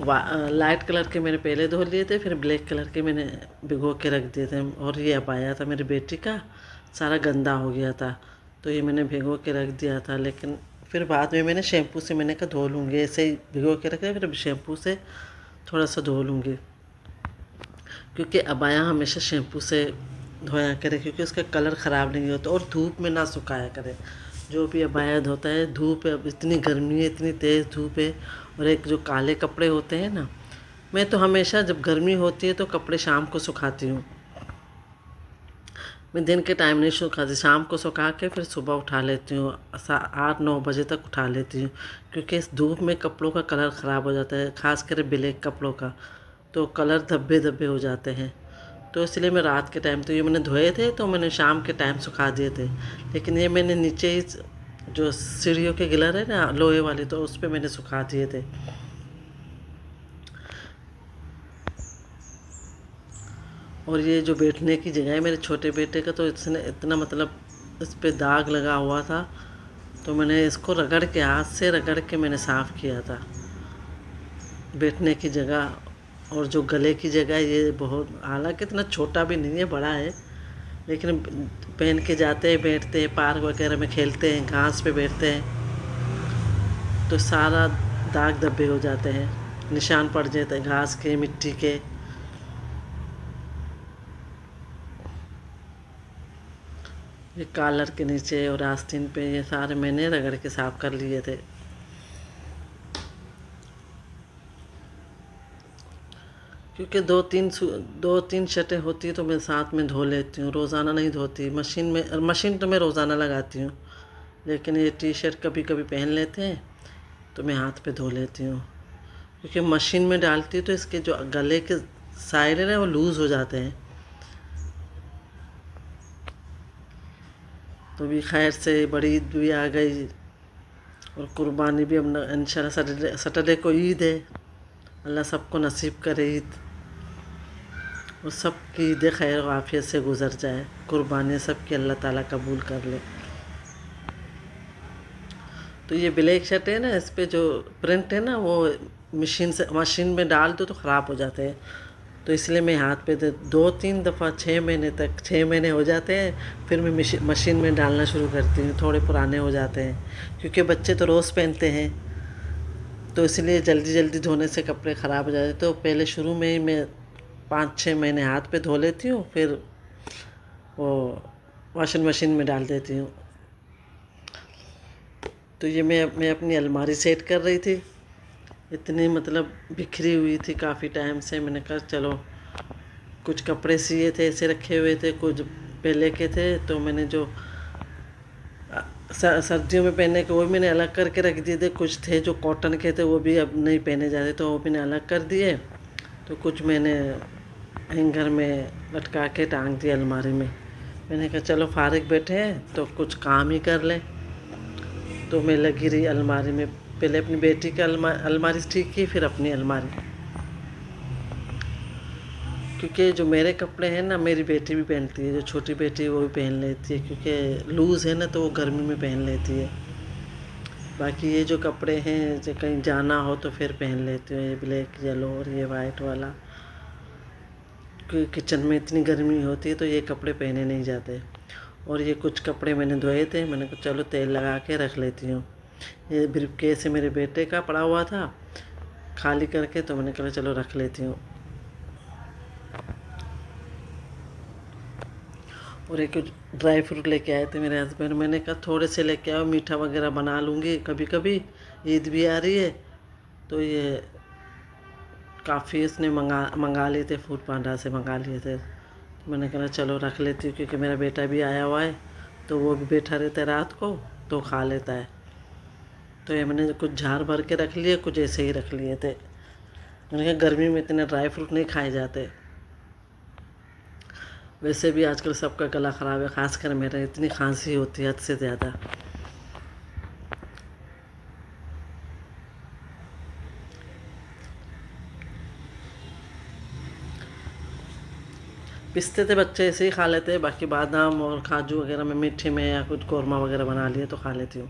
Light colour کے میں نے پہلے دھو لیے تھے، پھر بلیک کلر کے میں نے بھگو کے رکھ دیے تھے، اور یہ ابایا تھا میری بیٹی کا، سارا گندا ہو گیا تھا، تو یہ میں نے بھگو کے رکھ دیا تھا، لیکن پھر بعد میں نے شیمپو سے میں نے کہا دھو لوں گی، ایسے ہی بھگو کے رکھا پھر شیمپو سے تھوڑا سا دھو لوں گی، کیونکہ ابایا ہمیشہ شیمپو سے دھویا کرے، کیونکہ اس کا کلر خراب نہیں ہوتا، اور دھوپ میں نہ سکھایا کرے، جو بھی ابایا دھوتا ہے دھوپ ہے، اب اتنی گرمی ہے، اتنی تیز دھوپ ہے، اور ایک جو کالے کپڑے ہوتے ہیں نا، میں تو ہمیشہ جب گرمی ہوتی ہے تو کپڑے شام کو سکھاتی ہوں، میں دن کے ٹائم نہیں سکھاتی، شام کو سکھا کے پھر صبح اٹھا لیتی ہوں، 8-9 بجے تک اٹھا لیتی ہوں، کیونکہ اس دھوپ میں کپڑوں کا کلر خراب ہو جاتا ہے، خاص کر بلیک کپڑوں کا تو کلر دھبے دھبے ہو جاتے ہیں، تو اس لیے میں رات کے ٹائم، تو یہ میں نے دھوئے تھے تو میں نے شام کے ٹائم سکھا دیے تھے، لیکن یہ میں نے نیچے ہی جو سیڑھیوں کے گلر ہے نا لوہے والی، تو اس پہ میں نے سکھا دیے تھے۔ اور یہ جو بیٹھنے کی جگہ ہے میرے چھوٹے بیٹے کا، تو اس نے اتنا مطلب اس پہ داغ لگا ہوا تھا، تو میں نے اس کو رگڑ کے، ہاتھ سے رگڑ کے میں نے صاف کیا تھا، بیٹھنے کی جگہ اور جو گلے کی جگہ، یہ بہت، حالانکہ اتنا چھوٹا بھی نہیں ہے، بڑا ہے، لیکن پہن کے جاتے ہیں، بیٹھتے ہیں، پارک وغیرہ میں کھیلتے ہیں، گھاس پہ بیٹھتے ہیں، تو سارا داغ دھبے ہو جاتے ہیں، نشان پڑ جاتے ہیں گھاس کے، مٹی کے۔ یہ کالر کے نیچے اور آستین پہ یہ سارے میں نے رگڑ کے صاف کر لیے تھے، کیونکہ دو تین شرٹیں ہوتی ہیں تو میں ساتھ میں دھو لیتی ہوں، روزانہ نہیں دھوتی، مشین تو میں روزانہ لگاتی ہوں، لیکن یہ ٹی شرٹ کبھی کبھی پہن لیتے ہیں تو میں ہاتھ پہ دھو لیتی ہوں، کیونکہ مشین میں ڈالتی ہوں تو اس کے جو گلے کے سائڈ ہیں وہ لوز ہو جاتے ہیں، تو بھی خیر سے بڑی عید بھی آ گئی، اور قربانی بھی اب انشاءاللہ سیٹرڈے کو عید ہے، اللہ سب کو نصیب کرے عید، اور سب کی عید خیر و عافیت سے گزر جائے، قربانی سب کی اللہ تعالیٰ قبول کر لے۔ تو یہ بلیک شرٹ ہے نا، اس پہ جو پرنٹ ہے نا وہ مشین میں ڈال دو تو خراب ہو جاتے ہیں، تو اس لیے میں ہاتھ پہ 2-3 دفعہ 6 مہینے تک، 6 مہینے ہو جاتے ہیں، پھر میں مشین میں ڈالنا شروع کرتی ہوں، تھوڑے پرانے ہو جاتے ہیں، کیونکہ بچے تو روز پہنتے ہیں، تو اس لیے جلدی جلدی دھونے سے کپڑے خراب ہو جاتے ہیں، تو پہلے شروع میں ہی میں 5-6 مہینے ہاتھ پہ دھو لیتی ہوں، پھر وہ واشنگ مشین میں ڈال دیتی ہوں۔ تو یہ میں اپنی الماری سیٹ کر رہی تھی، اتنی مطلب بکھری ہوئی تھی کافی ٹائم سے، میں نے کہا چلو کچھ کپڑے سیے تھے ایسے رکھے ہوئے تھے، کچھ پہلے کے تھے، تو میں نے جو سردیوں میں پہننے کے وہ بھی میں نے الگ کر کے رکھ دیے تھے، کچھ تھے جو کاٹن کے تھے وہ بھی اب نہیں پہنے جاتے، تو وہ بھی نے الگ کر دیے، تو کچھ میں نے ہینگر میں لٹکا کے ٹانگ دیا الماری میں نے کہا چلو فارغ بیٹھے ہیں تو کچھ کام ہی کر لیں، تو میں لگی رہی الماری میں، پہلے اپنی بیٹی کی الماری ٹھیک کی، پھر اپنی الماری، کیونکہ جو میرے کپڑے ہیں نا میری بیٹی بھی پہنتی ہے، جو چھوٹی بیٹی ہے وہ بھی پہن لیتی ہے، کیونکہ لوز ہے نا تو وہ گرمی میں پہن لیتی ہے، باقی یہ جو کپڑے ہیں جو کہیں جانا ہو تو پھر پہن لیتی ہوں، یہ بلیک یلو اور یہ وائٹ والا، کیونکہ کچن میں اتنی گرمی ہوتی ہے تو یہ کپڑے پہنے نہیں جاتے، اور یہ کچھ کپڑے میں نے دھوئے تھے، میں نے کہا چلو تیل لگا کے رکھ لیتی ہوں، یہ بریف کیس میرے بیٹے کا پڑا ہوا تھا خالی کر کے، تو میں نے کہا چلو رکھ لیتی ہوں، اور ایک ڈرائی فروٹ لے کے آئے تھے میرے ہسبینڈ، میں نے کہا تھوڑے سے لے کے آؤ، میٹھا وغیرہ بنا لوں گی کبھی کبھی، عید بھی آ رہی ہے، تو یہ کافی اس نے منگا لیے تھے، فوڈ پانڈا سے منگا لیے تھے، میں نے کہا چلو رکھ لیتی ہوں، کیونکہ میرا بیٹا بھی آیا ہوا ہے تو وہ بھی بیٹھا رہتا ہے رات کو تو کھا لیتا ہے، تو یہ میں نے کچھ جھار بھر کے رکھ لیے، کچھ ایسے ہی رکھ لیے تھے، میں نے کہا گرمی میں اتنے ڈرائی فروٹ نہیں کھائے جاتے، ویسے بھی آج کل سب کا گلا خراب ہے، خاص کر میرا، اتنی کھانسی ہوتی ہے حد سے زیادہ۔ پستے تھے بچے ایسے ہی کھا لیتے ہیں، باقی بادام اور کاجو وغیرہ میں میٹھے میں یا کچھ قورمہ وغیرہ بنا لیے تو کھا لیتی ہوں۔